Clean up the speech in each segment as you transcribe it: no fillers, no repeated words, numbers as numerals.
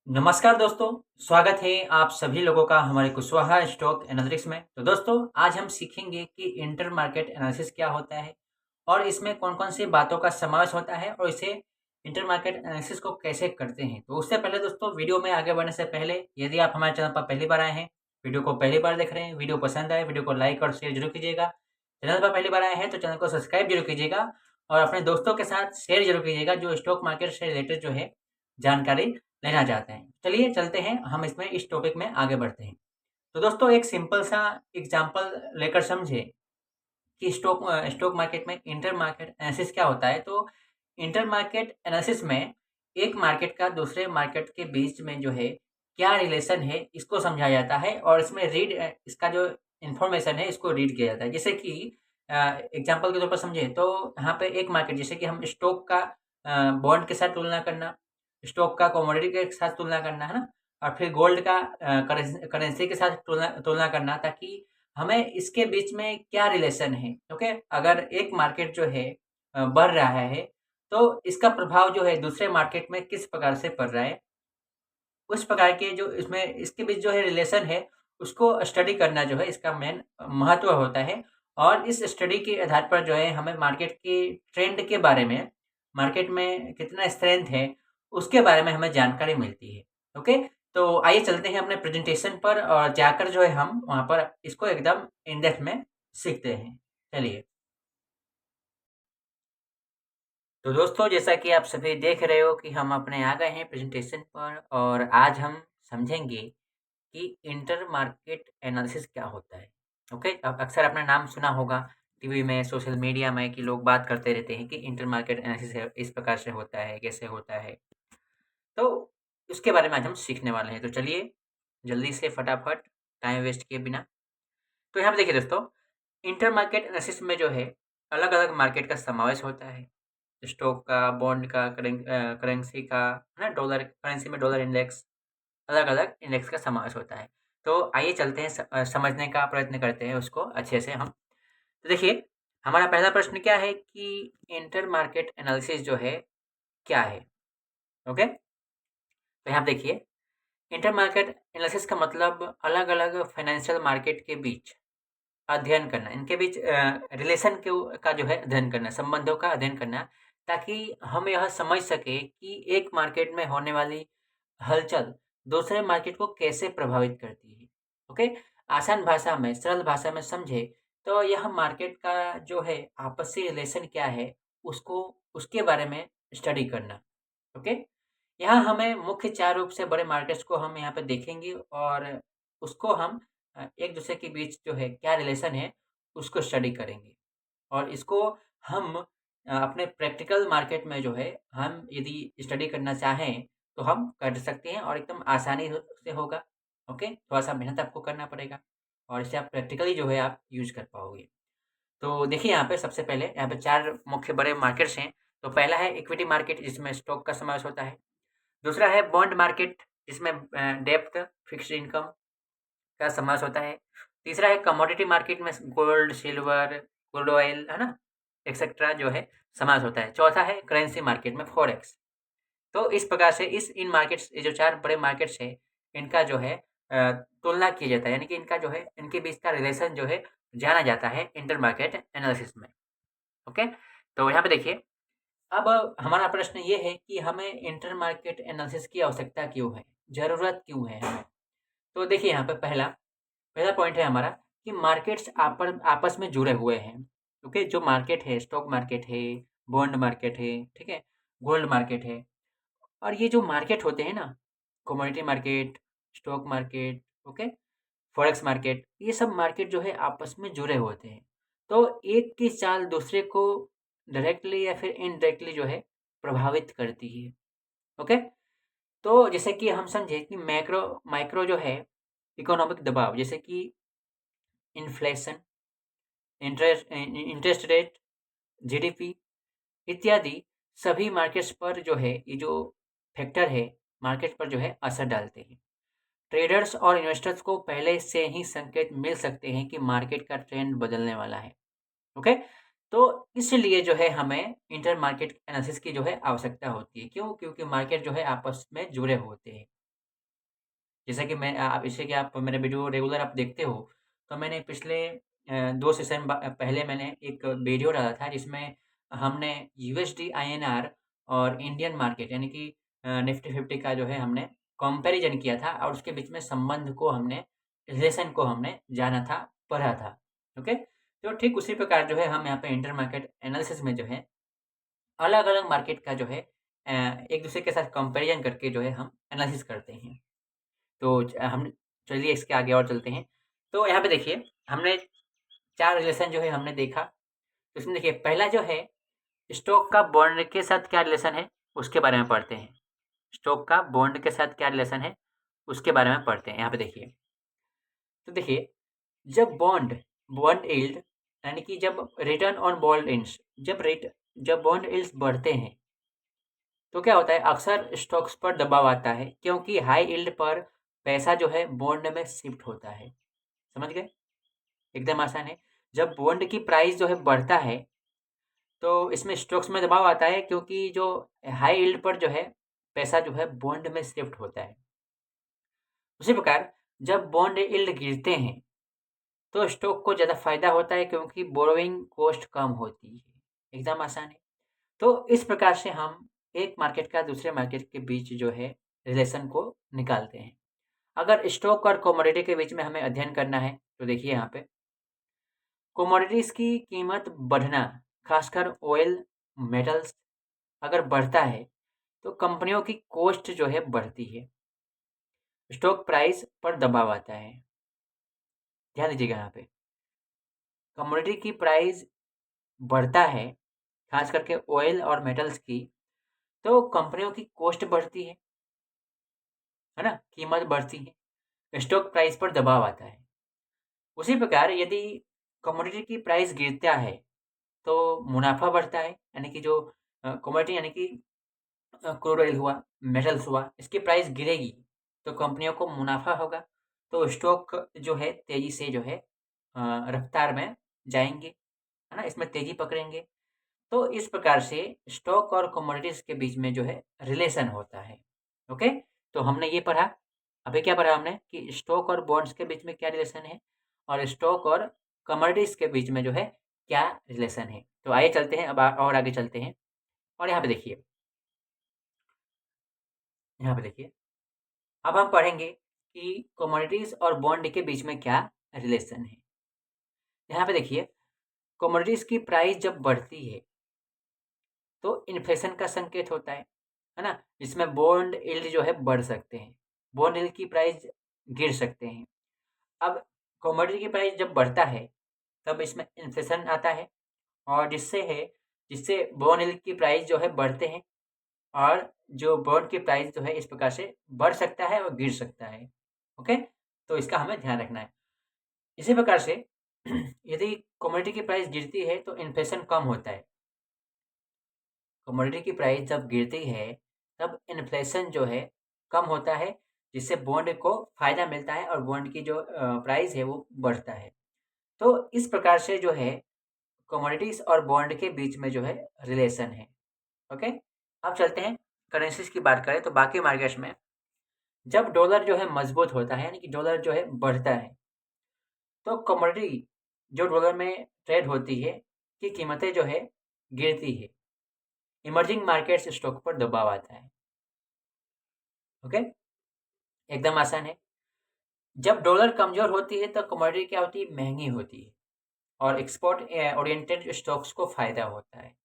नमस्कार दोस्तों, स्वागत है आप सभी लोगों का हमारे कुशवाहा स्टॉक एनालिटिक्स में। तो दोस्तों, आज हम सीखेंगे कि इंटर मार्केट एनालिसिस क्या होता है और इसमें कौन-कौन सी बातों का समावेश होता है और इसे इंटर मार्केट एनालिसिस को कैसे करते हैं। तो उससे पहले दोस्तों, वीडियो में आगे बढ़ने से पहले यदि आप हमारे चैनल पर पहली बार आए हैं, वीडियो को पहली बार देख रहे हैं, वीडियो पसंद आए, वीडियो को लाइक और शेयर ज़रूर कीजिएगा। चैनल पर पहली बार आए हैं तो चैनल को सब्सक्राइब ज़रूर कीजिएगा और अपने दोस्तों के साथ शेयर ज़रूर कीजिएगा जो स्टॉक मार्केट से रिलेटेड जो है जानकारी लेना चाहते हैं। चलिए चलते हैं, हम इसमें इस टॉपिक में आगे बढ़ते हैं। तो दोस्तों, एक सिंपल सा एग्ज़ाम्पल लेकर समझे कि स्टॉक मार्केट में इंटर मार्केट एनालिसिस क्या होता है। तो इंटर मार्केट एनालिसिस में एक मार्केट का दूसरे मार्केट के बीच में जो है क्या रिलेशन है, इसको समझाया जाता है और इसमें इसका जो इन्फॉर्मेशन है इसको रीड किया जाता है। जैसे कि एग्ज़ाम्पल के तौर पर समझे तो यहाँ पे एक मार्केट, जैसे कि हम स्टॉक का बॉन्ड के साथ तुलना करना, स्टॉक का कमोडिटी के साथ तुलना करना, है ना? और फिर गोल्ड का करेंसी के साथ तुलना तुलना करना, ताकि हमें इसके बीच में क्या रिलेशन है, ओके? अगर एक मार्केट जो है बढ़ रहा है, तो इसका प्रभाव जो है दूसरे मार्केट में किस प्रकार से पड़ रहा है, उस प्रकार के जो इसमें इसके बीच जो है रिलेशन है, उसको स्टडी करना जो है इसका मेन महत्व होता है। और इस स्टडी के आधार पर जो है हमें मार्केट के ट्रेंड के बारे में, मार्केट में कितना स्ट्रेंथ है, उसके बारे में हमें जानकारी मिलती है, ओके? तो आइए चलते हैं अपने प्रेज़ेंटेशन पर और जाकर जो है हम वहाँ पर इसको एकदम इन डेप्थ में सीखते हैं। चलिए। तो दोस्तों, जैसा कि आप सभी देख रहे हो कि हम अपने आ गए हैं प्रेज़ेंटेशन पर और आज हम समझेंगे कि इंटर मार्केट एनालिसिस क्या होता है। ओके, अब अक्सर आपने नाम सुना होगा टीवी में, सोशल मीडिया में कि लोग बात करते रहते हैं कि इंटर मार्केट एनालिसिस है, इस प्रकार से होता है, कैसे होता है। तो उसके बारे में आज हम सीखने वाले हैं। तो चलिए जल्दी से फटाफट, टाइम वेस्ट किए बिना। तो यहाँ पे देखिए दोस्तों, इंटर मार्केट एनालिसिस में जो है अलग अलग मार्केट का समावेश होता है। स्टॉक का, बॉन्ड का, करेंसी का, है ना? डॉलर करेंसी में डॉलर इंडेक्स, अलग-अलग इंडेक्स का समावेश होता है। तो आइए चलते हैं, समझने का प्रयत्न करते हैं उसको अच्छे से हम। तो देखिए, हमारा पहला प्रश्न क्या है कि इंटर मार्केट एनालिसिस जो है, क्या है? ओके? तो यहाँ पे देखिए, इंटर मार्केट एनालिसिस का मतलब अलग-अलग फाइनेंशियल मार्केट के बीच अध्ययन करना, इनके बीच रिलेशन का जो है अध्ययन करना, संबंधों का अध्ययन करना, ताकि हम यह समझ सकें कि एक मार्केट में होने वाली हलचल दूसरे मार्केट को कैसे प्रभावित करती है। ओके? आसान भाषा में, सरल भाषा में समझे तो यह मार्केट का जो है आपसी रिलेशन क्या है, उसको उसके बारे में स्टडी करना। ओके? यहाँ हमें मुख्य 4 रूप से बड़े मार्केट्स को हम यहाँ पे देखेंगे और उसको हम एक-दूसरे के बीच जो है क्या रिलेशन है, उसको स्टडी करेंगे। और इसको हम अपने प्रैक्टिकल मार्केट में जो है, हम यदि स्टडी करना चाहें, तो हम कर सकते हैं और एकदम आसानी से होगा। ओके? थोड़ा-सा मेहनत आपको करना पड़ेगा और इसे आप प्रैक्टिकली जो है आप यूज़ कर पाओगे। तो देखिए, यहाँ पे सबसे पहले यहाँ पे 4 मुख्य बड़े मार्केट्स हैं। तो पहला है इक्विटी मार्केट, जिसमें स्टॉक का समावेश होता है। दूसरा है बॉन्ड मार्केट, जिसमें डेब्ट, फिक्स्ड इनकम का समावेश होता है। तीसरा है कमोडिटी मार्केट में गोल्ड, सिल्वर, क्रूड ऑयल, है ना? एक्सेट्रा जो है समावेश होता है। चौथा है करेंसी मार्केट में फॉरेक्स। तो इस प्रकार से ये जो 4 बड़े मार्केट्स हैं, इनका जो है तुलना किया जाता है, यानी कि इनका जो है, इनके बीच का रिलेशन जो है जाना जाता है इंटर मार्केट एनालिसिस में। ओके? तो यहाँ पे देखिए, अब हमारा प्रश्न ये है कि हमें इंटर मार्केट एनालिसिस की आवश्यकता क्यों है? ज़रूरत क्यों है हमें? तो देखिए, यहाँ पे पहला पहला पॉइंट है हमारा कि मार्केट्स आपस में जुड़े हुए हैं। ओके? जो मार्केट है, स्टॉक मार्केट है, बॉन्ड मार्केट है, ठीक है? गोल्ड मार्केट है। और ये जो मार्केट होते हैं ना, commodity market, stock market, okay? Forex market, ये सब मार्केट जो है आपस में जुड़े होते हैं। तो एक की चाल दूसरे को डायरेक्टली या फिर इनडायरेक्टली जो है प्रभावित करती है। ओके? तो जैसे कि हम समझे कि मैक्रो माइक्रो जो है इकोनॉमिक दबाव, जैसे कि इन्फ्लेशन, इंटरेस्ट रेट, जीडीपी इत्यादि सभी मार्केट्स पर जो है, ये जो फैक्टर है, मार्केट पर जो है असर डालते हैं। ट्रेडर्स और इन्वेस्टर्स को पहले से ही संकेत मिल सकते हैं कि मार्केट का ट्रेंड बदलने वाला है। ओके? तो इसलिए जो है हमें इंटर मार्केट एनालिसिस की जो है आवश्यकता होती है। क्यों? क्योंकि मार्केट जो है आपस में जुड़े होते हैं। जैसा कि मैं आप जैसे कि आप मेरा वीडियो रेगुलर आप देखते हो, तो मैंने पिछले 2 सेशन पहले मैंने एक वीडियो डाला था जिसमें हमने यूएसडी आईएनआर और इंडियन मार्केट यानी कि निफ्टी 50 का जो है हमने कंपैरिजन किया था और उसके बीच में संबंध को हमने रिलेशन को हमने जाना था, पढ़ा था। ओके? तो ठीक उसी प्रकार जो है हम यहाँ पे इंटर मार्केट एनालिसिस में जो है अलग-अलग मार्केट का जो है एक-दूसरे के साथ कंपैरिजन करके जो है हम एनालिसिस करते हैं। तो हम चलिए इसके आगे और चलते हैं। तो यहाँ पे देखिए हमने 4 रिलेशन जो है हमने देखा। तो इसमें देखिए पहला जो है स्टॉक का बॉन्ड के साथ क्या रिलेशन है, उसके बारे में पढ़ते हैं। स्टॉक का बॉन्ड के साथ क्या रिलेशन है, उसके बारे में पढ़ते हैं। यहाँ पे देखिए, तो देखिए जब बॉन्ड बॉन्ड यील्ड यानी कि जब रिटर्न ऑन बॉन्ड यील्ड्स जब बॉन्ड यील्ड्स बढ़ते हैं, तो क्या होता है अक्सर स्टॉक्स पर दबाव आता है क्योंकि हाई यील्ड पर पैसा जो है बॉन्ड में शिफ्ट होता है। समझ गए? एकदम आसान है। जब बॉन्ड की प्राइस जो है बढ़ता है, तो इसमें स्टॉक्स में दबाव आता है क्योंकि जो हाई यील्ड पर जो है पैसा जो है बॉन्ड में शिफ्ट होता है। उसी प्रकार जब बॉन्ड यील्ड गिरते हैं, तो स्टॉक को ज़्यादा फायदा होता है क्योंकि बोरोइंग कॉस्ट कम होती है। एकदम आसान है। तो इस प्रकार से हम एक मार्केट का दूसरे मार्केट के बीच जो है रिलेशन को निकालते हैं। अगर स्टॉक और कमोडिटी के बीच में हमें अध्ययन करना है, तो देखिए यहाँ पे कमोडिटीज़ की कीमत बढ़ना, खासकर ऑयल, मेटल्स अगर बढ़ता है, तो कंपनियों की कॉस्ट जो है बढ़ती है। स्टॉक प्राइस पर दबाव आता है। ध्यान दीजिएगा यहाँ पे। कमोडिटी की प्राइस बढ़ता है, खास करके ऑयल और मेटल्स की, तो कंपनियों की कॉस्ट बढ़ती है ना? कीमत बढ़ती है। स्टॉक प्राइस पर दबाव आता है। उसी प्रकार यदि कमोडिटी की प्राइस गिरता है, तो मुनाफ़ा बढ़ता है, यानी कि जो कमोडिटी यानी कि क्रूड ऑयल हुआ, मेटल्स हुआ, इसकी प्राइस गिरेगी, तो कंपनियों को मुनाफ़ा होगा, तो स्टॉक जो है तेज़ी से जो है रफ्तार में जाएँगे, है ना? इसमें तेज़ी पकड़ेंगे। तो इस प्रकार से स्टॉक और कमोडिटीज़ के बीच में जो है रिलेशन होता है। ओके? तो हमने ये पढ़ा, अभी क्या पढ़ा हमने कि स्टॉक और बॉन्ड्स के बीच में क्या रिलेशन है और स्टॉक और कमोडिटीज़ के बीच में जो है क्या रिलेशन है। तो आइए चलते हैं अब और आगे चलते हैं और यहाँ पे देखिए, अब हम पढ़ेंगे कि कमोडिटीज़ और बॉन्ड के बीच में क्या रिलेशन है। यहाँ पे देखिए, कमोडिटीज़ की प्राइस जब बढ़ती है, तो इन्फ्लेशन का संकेत होता है ना? जिसमें बॉन्ड यील्ड जो है बढ़ सकते हैं, बॉन्ड यील्ड की प्राइस गिर सकते हैं। अब कमोडिटी की प्राइस जब बढ़ता है, तब इसमें इन्फ्लेशन आता है और जिससे बॉन्ड यील्ड की प्राइस जो है बढ़ते हैं और जो बॉन्ड की प्राइस जो है इस प्रकार से बढ़ सकता है और गिर सकता है। ओके? तो इसका हमें ध्यान रखना है। इसी प्रकार से यदि कमोडिटी की प्राइस गिरती है तो इन्फ्लेशन कम होता है। कमोडिटी की प्राइस जब गिरती है, तब इन्फ्लेशन जो है कम होता है, जिससे बॉन्ड को फ़ायदा मिलता है और बॉन्ड की जो प्राइस है वो बढ़ता है। तो इस प्रकार से जो है कमोडिटीज़ और बॉन्ड के बीच में जो है रिलेशन है। ओके? अब चलते हैं करेंसीज़ की बात करें तो बाकी मार्केट्स में जब डॉलर जो है मजबूत होता है यानी कि डॉलर जो है बढ़ता है, तो कमोडिटी जो डॉलर में ट्रेड होती है, की कीमतें जो है गिरती है। इमर्जिंग मार्केट्स स्टॉक पर दबाव आता है। ओके? एकदम आसान है। जब डॉलर कमज़ोर होती है तो कमोडिटी क्या होती है? महँगी होती है और एक्सपोर्ट ओरिएंटेड स्टॉक्स को फ़ायदा होता है।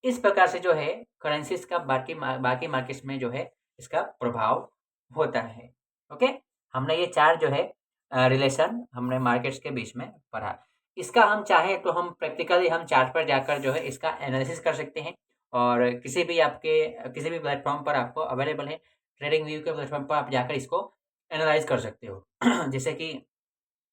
इस प्रकार से जो है करेंसीज़ का बाकी मार्केट्स में जो है इसका प्रभाव होता है। ओके? हमने ये 4 जो है रिलेशन हमने मार्केट्स के बीच में पढ़ा। इसका हम चाहें तो हम प्रैक्टिकली हम चार्ट पर जाकर जो है इसका एनालिसिस कर सकते हैं और किसी भी प्लेटफ़ॉर्म पर आपको अवेलेबल है। ट्रेडिंग व्यू के प्लेटफ़ॉर्म पर आप जाकर इसको एनालाइज़ कर सकते हो। जैसे कि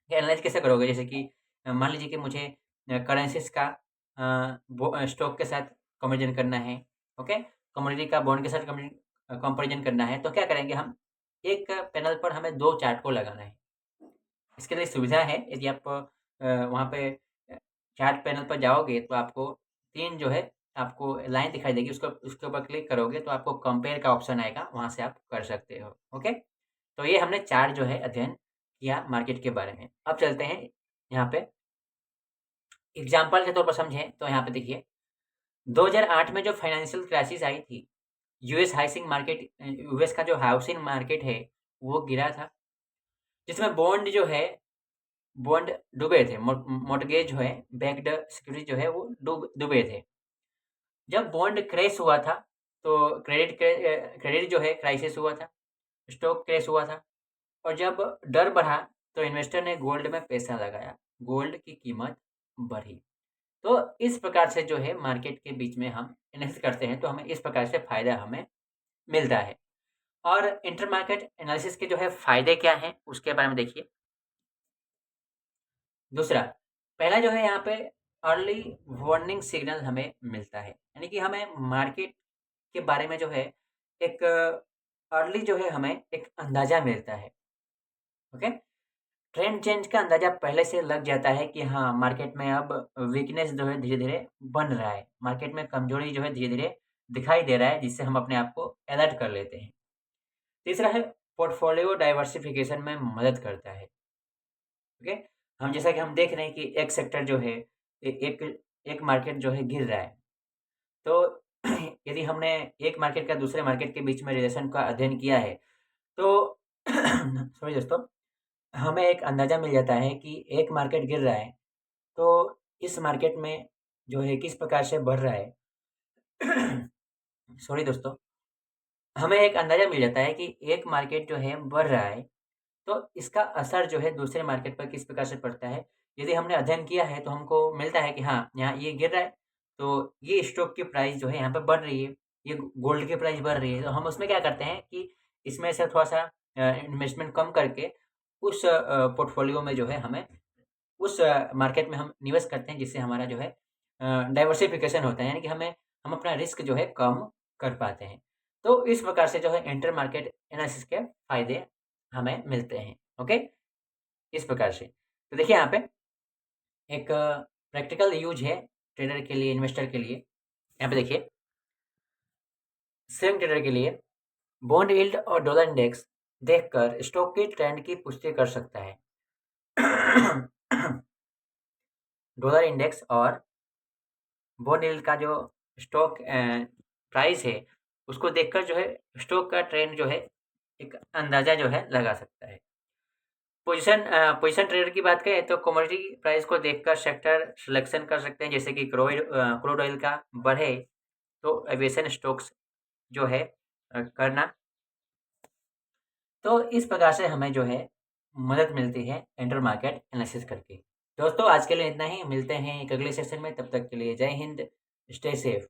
एनालाइज़ कैसे करोगे? जैसे कि मान लीजिए कि मुझे करेंसीज़ का स्टॉक के साथ कंपैरिज़न करना है, ओके? कमोडिटी का बॉन्ड के साथ कंपैरिज़न करना है, तो क्या करेंगे हम? एक पैनल पर हमें 2 चार्ट को लगाना है। इसके लिए सुविधा है, यदि आप वहाँ पे चार्ट पैनल पर जाओगे तो आपको 3 जो है आपको लाइन दिखाई देगी, उसके ऊपर क्लिक करोगे तो आपको कंपेयर का ऑप्शन आएगा, वहाँ से आप कर सकते हो, ओके? तो ये हमने 4 जो है अध्ययन किया मार्केट के बारे में। अब चलते हैं यहाँ पे एग्ज़ाम्पल के तौर पर समझें तो यहाँ पे देखिए 2008 में जो फाइनेंशियल क्राइसिस आई थी, यूएस का जो हाउसिंग मार्केट है, वो गिरा था, जिसमें बॉन्ड डूबे थे, मॉर्टगेज जो है, बैक्ड सिक्योरिटी जो है वो डूबे थे। जब बॉन्ड क्रैश हुआ था, तो क्रेडिट जो है क्राइसिस हुआ था, स्टॉक क्रैश हुआ था और जब डर बढ़ा, तो इन्वेस्टर ने गोल्ड में पैसा लगाया, गोल्ड की कीमत बढ़ी। तो इस प्रकार से जो है मार्केट के बीच में हम इन्वेस्ट करते हैं, तो हमें इस प्रकार से फ़ायदा हमें मिलता है। और इंटर मार्केट एनालिसिस के जो है फ़ायदे क्या हैं, उसके बारे में देखिए। दूसरा, पहला जो है यहाँ पे अर्ली वार्निंग सिग्नल हमें मिलता है, यानी कि हमें मार्केट के बारे में जो है एक अर्ली जो है हमें एक अंदाज़ा मिलता है, ओके? ट्रेंड चेंज का अंदाज़ा पहले से लग जाता है कि हाँ, मार्केट में अब वीकनेस जो है धीरे-धीरे बन रहा है, मार्केट में कमज़ोरी जो है धीरे-धीरे दिखाई दे रहा है, जिससे हम अपने आप को अलर्ट कर लेते हैं। तीसरा है पोर्टफोलियो डाइवर्सिफ़िकेशन में मदद करता है, ओके? हम जैसा कि हम देख रहे हैं कि एक सेक्टर जो है एक एक मार्केट जो है गिर रहा है, तो यदि हमने एक मार्केट का दूसरे मार्केट के बीच में रिलेशन का अध्ययन किया है, तो सॉरी दोस्तों, हमें एक अंदाज़ा मिल जाता है कि एक मार्केट गिर रहा है, तो इस मार्केट में जो है किस प्रकार से बढ़ रहा है। सॉरी दोस्तों, हमें एक अंदाज़ा मिल जाता है कि एक मार्केट जो है बढ़ रहा है, तो इसका असर जो है दूसरे मार्केट पर किस प्रकार से पड़ता है। यदि हमने अध्ययन किया है तो हमको मिलता है कि हाँ, यहाँ ये गिर रहा है, तो ये स्टॉक की प्राइस जो है यहाँ पे बढ़ रही है, ये गोल्ड की प्राइस बढ़ रही है। तो हम उसमें क्या करते हैं कि इसमें से थोड़ा-सा इन्वेस्टमेंट कम करके उस पोर्टफोलियो में जो है हमें उस मार्केट में हम निवेश करते हैं, जिससे हमारा जो है डाइवर्सिफ़िकेशन होता है, यानी कि हम अपना रिस्क जो है कम कर पाते हैं। तो इस प्रकार से जो है इंटर मार्केट एनालिसिस के फ़ायदे हमें मिलते हैं, ओके? इस प्रकार से। तो देखिए यहाँ पे एक प्रैक्टिकल यूज़ है ट्रेडर के लिए, इन्वेस्टर के लिए। यहाँ पे देखिए, स्विंग ट्रेडर के लिए बॉन्ड यील्ड और डॉलर इंडेक्स देखकर स्टॉक की ट्रेंड की पुष्टि कर सकता है। डॉलर इंडेक्स और बॉन्ड यील्ड का जो स्टॉक प्राइस है, उसको देखकर जो है स्टॉक का ट्रेंड जो है एक अंदाज़ा जो है लगा सकता है। पोजीशन ट्रेडर की बात करें तो कमोडिटी प्राइस को देखकर सेक्टर सिलेक्शन कर सकते हैं, जैसे कि क्रूड ऑयल का बढ़े तो एविएशन स्टॉक्स जो है करना। तो इस प्रकार से हमें जो है मदद मिलती है इंटर मार्केट एनालिसिस करके। दोस्तों आज के लिए इतना ही, मिलते हैं एक अगले सेशन में, तब तक के लिए जय हिंद, स्टे सेफ।